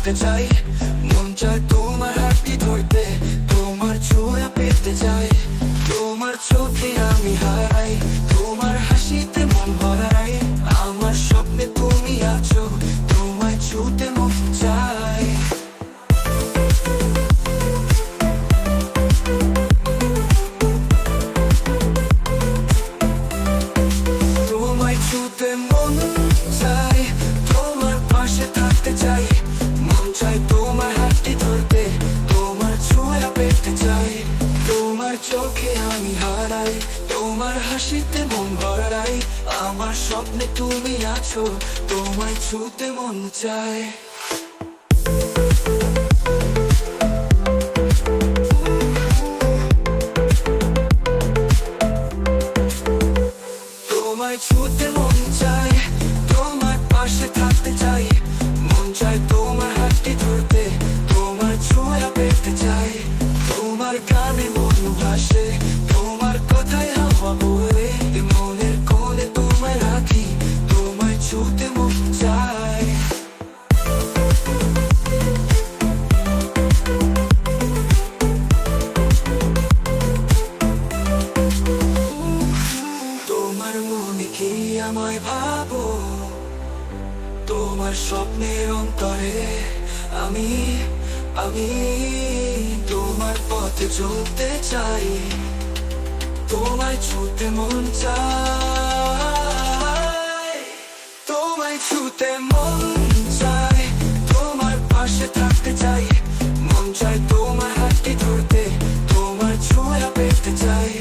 থাকতে চাই, মন চায় তোমার হাতটি ধরতে, তোমার ছোঁয়া পেতে চাই। তোমার চোখে আমি হারাই, তোমার হাসিতে মন ভরাই, আমার স্বপ্নে তুমি আছো, তোমায় ছুঁতে মন চায়। তোমায় ছুঁতে মন চায়, তোমার পাশে থাকতে চাই, মন চায় তোমার হাতটি ধরতে, তোমার ছোঁয়া পেতে চাই। তোমার চোখে আমি হারাই, তোমার হাসিতে মন ভরাই, আমার স্বপ্নে তুমি আছো, তোমায় ছুঁতে মন চায়। তোমায় ছুঁতে মন চায়, তোমার পাশে থাকতে চাই, মন চায় তোমার হাতটি ধরতে, তোমার ছোঁয়া পেতে চাই। তোমার গানে মন ভাসে, তোমার কথায় হাওয়া বলে, মনের কোণে তোমায় রাখি, তোমায় ছুঁতে মন চায়। তোমার মনে কি আমায় ভাবো, তোমার স্বপ্নের অন্তরে আমি আমি তোমার পথে চলতে চাই, তোমায় ছুঁতে মন চায়। তোমায় ছুঁতে মন চায়, তোমার পাশে থাকতে চাই, মন চায় তোমার হাতটি ধরতে, তোমার ছোঁয়া পেতে চাই।